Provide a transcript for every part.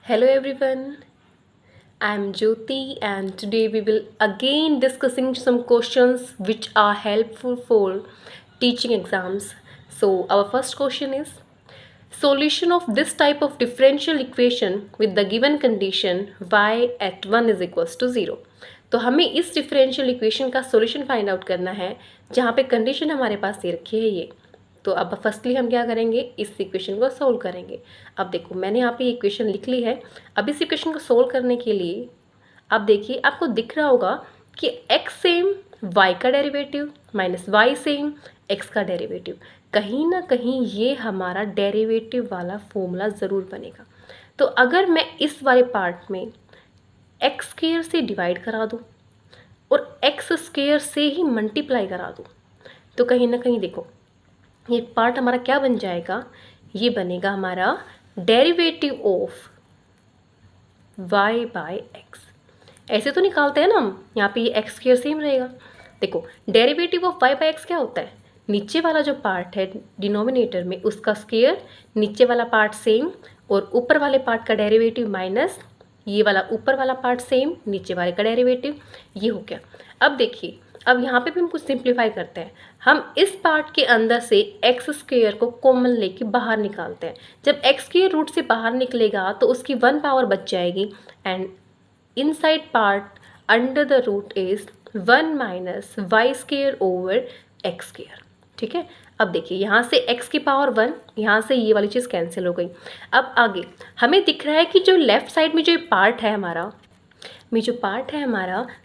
Hello everyone, I am Jyoti and today we will again discussing some questions which are helpful for teaching exams. So our first question is solution of this type of differential equation with the given condition y at 1 is equals to 0. तो हमें इस differential equation का solution find out करना है जहाँ पे condition हमारे पास दे रखी है ये। तो अब फर्स्टली हम क्या करेंगे, इस इक्वेशन को सोल्व करेंगे। अब देखो मैंने यहाँ पे इक्वेशन लिख ली है। अब इस इक्वेशन को सोल्व करने के लिए अब देखिए आपको दिख रहा होगा कि x सेम y का derivative minus y same x का डेरिवेटिव, कहीं ना कहीं ये हमारा डेरिवेटिव वाला फॉर्मूला ज़रूर बनेगा। तो अगर मैं इस वाले पार्ट में एक्स स्क्वायर से डिवाइड करा दूँ और एक्स स्क्वायर से ही मल्टीप्लाई करा दूँ तो कहीं ना कहीं देखो ये पार्ट हमारा क्या बन जाएगा, ये बनेगा हमारा derivative of y by x. ऐसे तो निकालते हैं ना हम, यहाँ पे ये एक्स स्क्वायर सेम रहेगा। देखो derivative of y by x क्या होता है, नीचे वाला जो पार्ट है डिनोमिनेटर में उसका स्क्वायर, नीचे वाला पार्ट सेम और ऊपर वाले पार्ट का डेरिवेटिव माइनस ये वाला ऊपर वाला पार्ट सेम, नीचे वाले का डेरिवेटिव, ये हो गया। अब देखिए अब यहाँ पे भी हम कुछ सिंप्लीफाई करते हैं। हम इस पार्ट के अंदर से एक्स स्क्वायर को कॉमन लेके बाहर निकालते हैं। जब एक्स स्क्वायर रूट से बाहर निकलेगा तो उसकी 1 पावर बच जाएगी and inside part under the root is 1 minus y square over x square. ठीक है, अब देखिए यहाँ से x की पावर 1, यहाँ से ये वाली चीज़ कैंसिल हो गई। अब आगे हमें दिख रहा है कि जो लेफ्ट साइड में जो पार्ट है हमारा,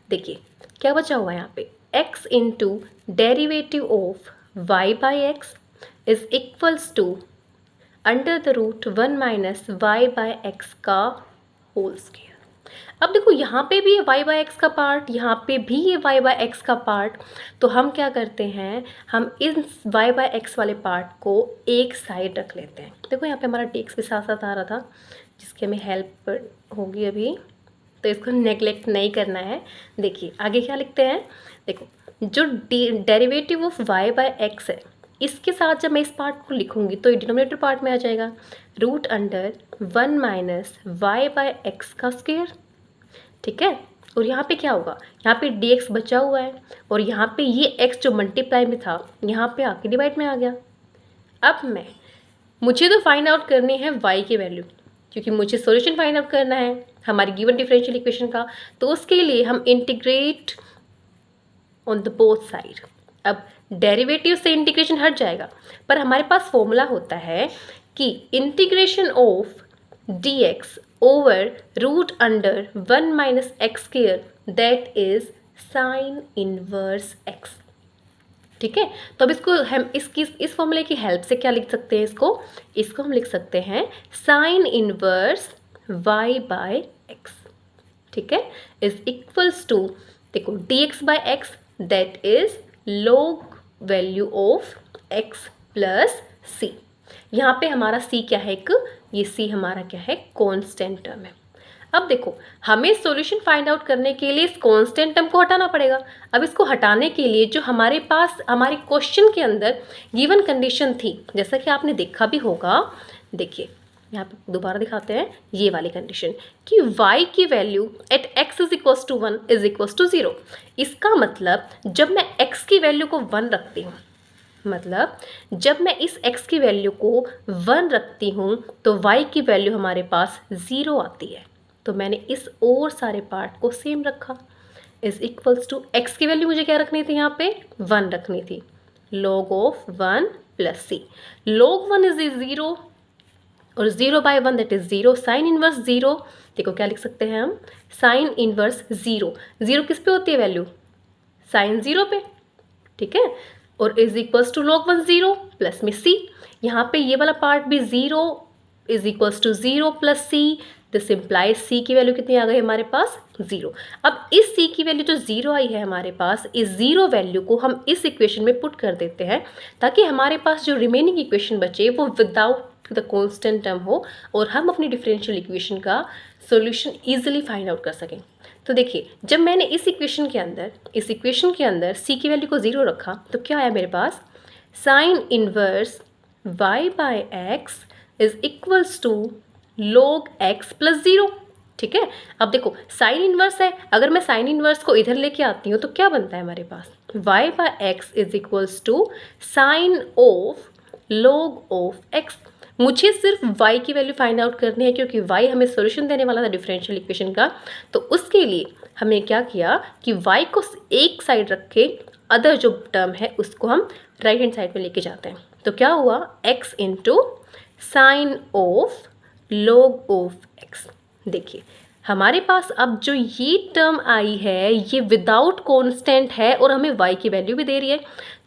देखिए क्या बचा हुआ है यहाँ पे, x into derivative of y by x is equals to under the root 1 minus y by x का होल स्क्वायर। अब देखो यहाँ पे भी ये y बाई एक्स का पार्ट, यहाँ पे भी ये y बाई एक्स का पार्ट। तो हम क्या करते हैं, हम इस y बाई एक्स वाले पार्ट को एक साइड रख लेते हैं। देखो यहाँ पे हमारा dx भी साथ साथ आ रहा था जिसकी हमें हेल्प होगी अभी, तो इसको नेगलेक्ट नहीं करना है। देखिए आगे क्या लिखते हैं, देखो जो derivative of y by x है इसके साथ जब मैं इस पार्ट को लिखूंगी तो ये डिनोमिनेटर पार्ट में आ जाएगा, root under 1 minus y by x का स्क्वायर। ठीक है, और यहाँ पे क्या होगा, यहाँ पे dx बचा हुआ है और यहाँ पे ये x जो मल्टीप्लाई में था यहाँ पे आके डिवाइड में आ गया। अब मुझे तो फाइंड आउट करनी है y की वैल्यू, क्योंकि मुझे सॉल्यूशन फाइंड आउट करना है हमारी गिवन डिफरेंशियल इक्वेशन का। तो उसके लिए हम integrate on the both side. अब डेरिवेटिव से इंटीग्रेशन हट जाएगा, पर हमारे पास फॉर्मूला होता है कि integration of dx over root under 1 minus x square that is sine inverse x। ठीक है, तो अब इसको हम इस फॉर्मूले की हेल्प से क्या लिख सकते हैं, इसको हम लिख सकते हैं sine inverse y by x. ठीक है, इज इक्वल्स टू, देखो dx by x that is log value of x plus c। यहाँ पे हमारा c क्या है, ये c हमारा क्या है, कांस्टेंट टर्म है। अब देखो हमें सॉल्यूशन फाइंड आउट करने के लिए इस कांस्टेंट टर्म को हटाना पड़ेगा। अब इसको हटाने के लिए जो हमारे पास हमारे क्वेश्चन के अंदर गिवन कंडीशन थी, जैसा कि आपने देखा भी होगा, देखिए यहाँ पे दोबारा दिखाते हैं ये वाली कंडीशन कि y की value at x is equals to 1 is equals to 0। इसका मतलब जब मैं x की वैल्यू को 1 रखती हूँ, मतलब जब मैं इस x की वैल्यू को 1 रखती हूँ तो y की वैल्यू हमारे पास 0 आती है। तो मैंने इस और सारे पार्ट को सेम रखा, इज इक्वल्स टू x की वैल्यू मुझे क्या रखनी थी, यहाँ पे 1 रखनी थी, log of 1 plus c। log 1 is 0 और 0 by 1 that is 0, sine inverse 0। देखो क्या लिख सकते हैं हम, साइन इनवर्स 0, 0 किस पे होती है वैल्यू, साइन 0 पे। ठीक है, और is equals to log 1 0 plus में c। यहाँ पे ये वाला पार्ट भी 0 is equals to 0 plus c। This implies c की वैल्यू कितनी आ गई हमारे पास, 0। अब इस c की वैल्यू जो 0 आई है हमारे पास, इस 0 वैल्यू को हम इस इक्वेशन में पुट कर देते हैं ताकि हमारे पास जो रिमेनिंग इक्वेशन बचे वो विदाउट द कांस्टेंट टर्म हो और हम अपनी डिफरेंशियल इक्वेशन का सॉल्यूशन इजीली फाइंड आउट कर सकें। तो देखिए जब मैंने इस इक्वेशन के अंदर c की वैल्यू को 0 रखा तो क्या आया मेरे पास, sine inverse y by x is equals to log x plus 0। ठीक है, अब देखो साइन इनवर्स है, अगर मैं साइन इनवर्स को इधर लेके आती हूँ तो क्या बनता है हमारे पास, y by x is equals to sine of log of x। मुझे सिर्फ y की वैल्यू फाइंड आउट करनी है, क्योंकि y हमें सॉल्यूशन देने वाला था डिफरेंशियल इक्वेशन का। तो उसके लिए हमने क्या किया कि y को एक साइड रख के अदर जो टर्म है उसको हम राइट हैंड साइड में लेके जाते हैं। तो क्या हुआ, x into sine of log of x। देखिए हमारे पास अब जो ये टर्म आई है ये विदाउट कांस्टेंट है और हमें y की वैल्यू भी दे रही है।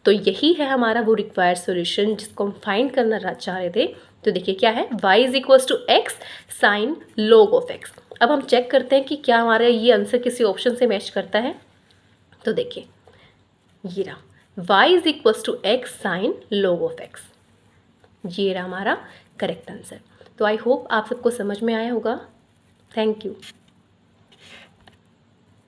तो यही है हमारा वो रिक्वायर्ड सॉल्यूशन जिसको हम फाइंड करना चाह रहे थे। तो देखिए क्या है, y is equals to x sine log of x। अब हम चेक करते हैं कि क्या हमारा ये आंसर किसी ऑप्शन से मैच करता है। तो देखिए ये रहा, y is equals to x sine log of x, ये रहा हमारा करेक्ट आंसर। तो आई होप आप सबको समझ में आया होगा। Thank you.